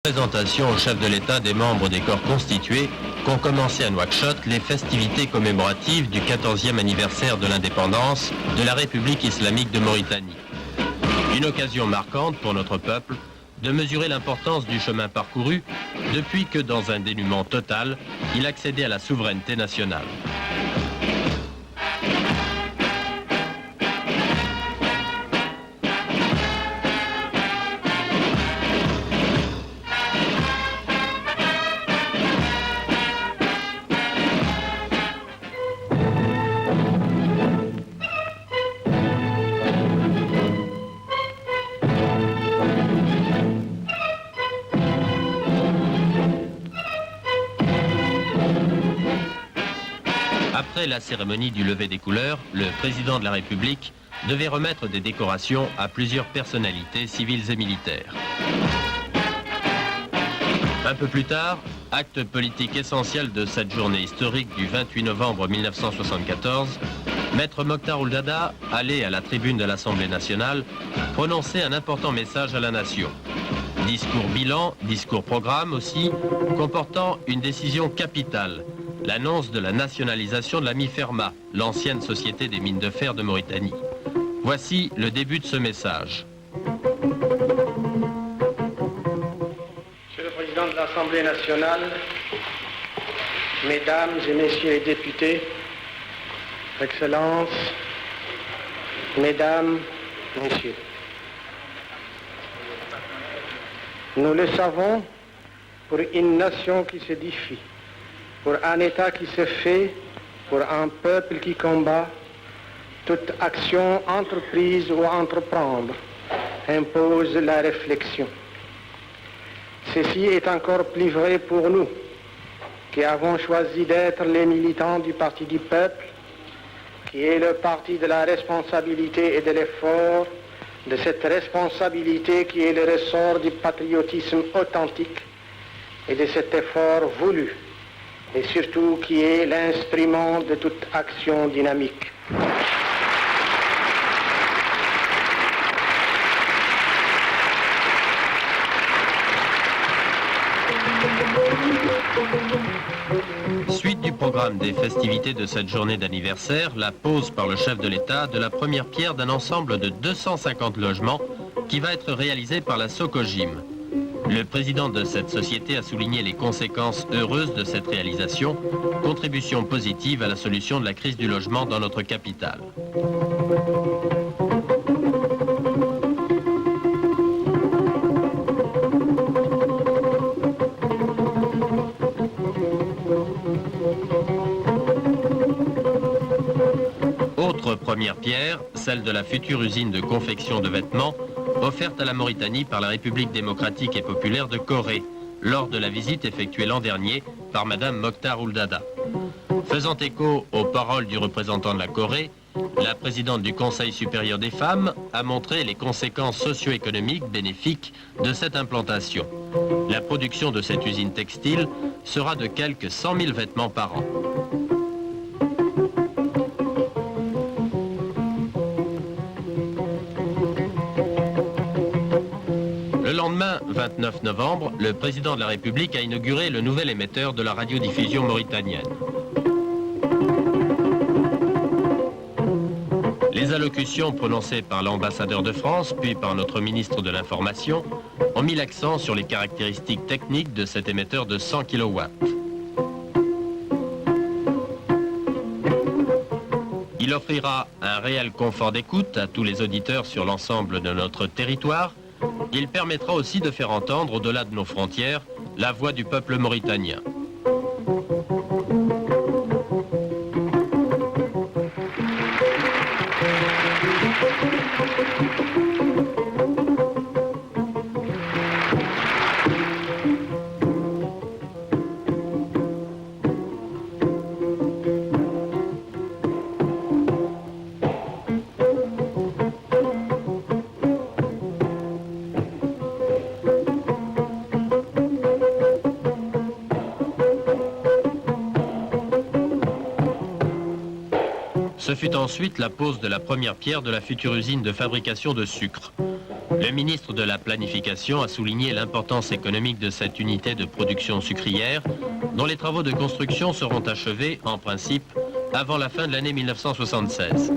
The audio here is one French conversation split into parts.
Présentation au chef de l'État des membres des corps constitués qu'ont commencé à Nouakchott les festivités commémoratives du 14e anniversaire de l'indépendance de la République islamique de Mauritanie. Une occasion marquante pour notre peuple de mesurer l'importance du chemin parcouru depuis que, dans un dénuement total, il accédait à la souveraineté nationale. Après la cérémonie du lever des couleurs, le président de la République devait remettre des décorations à plusieurs personnalités civiles et militaires. Un peu plus tard, acte politique essentiel de cette journée historique du 28 novembre 1974, Maître Mokhtar Ould Daddah, allé à la tribune de l'Assemblée nationale, prononçait un important message à la nation. Discours bilan, discours programme aussi, comportant une décision capitale, l'annonce de la nationalisation de la MIFERMA, l'ancienne société des mines de fer de Mauritanie. Voici le début de ce message. Monsieur le Président de l'Assemblée nationale, Mesdames et Messieurs les députés, Excellences, Mesdames, Messieurs, nous le savons, pour une nation qui se défie, pour un État qui se fait, pour un peuple qui combat, toute action entreprise ou entreprendre impose la réflexion. Ceci est encore plus vrai pour nous, qui avons choisi d'être les militants du Parti du peuple, qui est le parti de la responsabilité et de l'effort, de cette responsabilité qui est le ressort du patriotisme authentique et de cet effort voulu, et surtout qui est l'instrument de toute action dynamique. Suite du programme des festivités de cette journée d'anniversaire, la pose par le chef de l'État de la première pierre d'un ensemble de 250 logements qui va être réalisé par la Socogim. Le président de cette société a souligné les conséquences heureuses de cette réalisation, contribution positive à la solution de la crise du logement dans notre capitale. Autre première pierre, celle de la future usine de confection de vêtements, offerte à la Mauritanie par la République démocratique et populaire de Corée, lors de la visite effectuée l'an dernier par Madame Mokhtar Ould Daddah. Faisant écho aux paroles du représentant de la Corée, la présidente du Conseil supérieur des femmes a montré les conséquences socio-économiques bénéfiques de cette implantation. La production de cette usine textile sera de quelques 100 000 vêtements par an. Le lendemain, 29 novembre, le président de la République a inauguré le nouvel émetteur de la radiodiffusion mauritanienne. Les allocutions prononcées par l'ambassadeur de France, puis par notre ministre de l'Information, ont mis l'accent sur les caractéristiques techniques de cet émetteur de 100 kW. Il offrira un réel confort d'écoute à tous les auditeurs sur l'ensemble de notre territoire. Il permettra aussi de faire entendre, au-delà de nos frontières, la voix du peuple mauritanien. Ce fut ensuite la pose de la première pierre de la future usine de fabrication de sucre. Le ministre de la Planification a souligné l'importance économique de cette unité de production sucrière, dont les travaux de construction seront achevés, en principe, avant la fin de l'année 1976.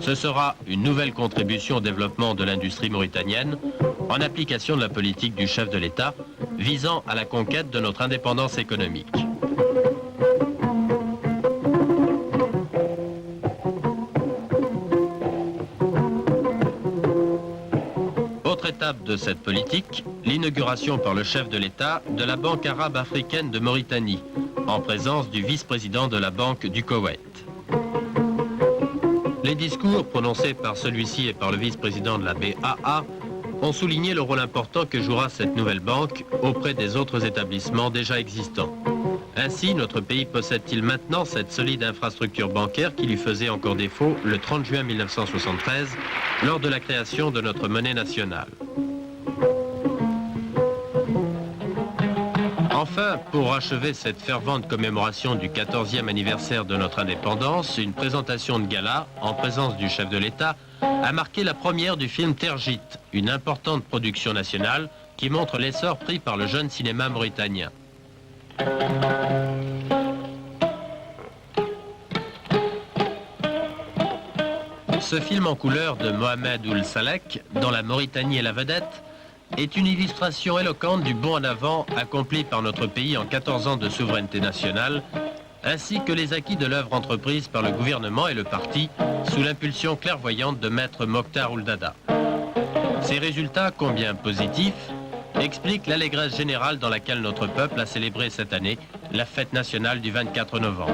Ce sera une nouvelle contribution au développement de l'industrie mauritanienne, en application de la politique du chef de l'État, visant à la conquête de notre indépendance économique. Autre étape de cette politique, l'inauguration par le chef de l'État de la Banque arabe africaine de Mauritanie, en présence du vice-président de la Banque du Koweït. Les discours prononcés par celui-ci et par le vice-président de la BAA ont souligné le rôle important que jouera cette nouvelle banque auprès des autres établissements déjà existants. Ainsi, notre pays possède-t-il maintenant cette solide infrastructure bancaire qui lui faisait encore défaut le 30 juin 1973 lors de la création de notre monnaie nationale. Enfin, pour achever cette fervente commémoration du 14e anniversaire de notre indépendance, une présentation de gala, en présence du chef de l'État, a marqué la première du film Tergit, une importante production nationale qui montre l'essor pris par le jeune cinéma mauritanien. Ce film en couleur de Mohamed Ould Salek, dont la Mauritanie est la vedette, est une illustration éloquente du bond en avant accompli par notre pays en 14 ans de souveraineté nationale, ainsi que les acquis de l'œuvre entreprise par le gouvernement et le parti sous l'impulsion clairvoyante de Maître Mokhtar Ould Daddah. Ces résultats, combien positifs, expliquent l'allégresse générale dans laquelle notre peuple a célébré cette année la fête nationale du 24 novembre.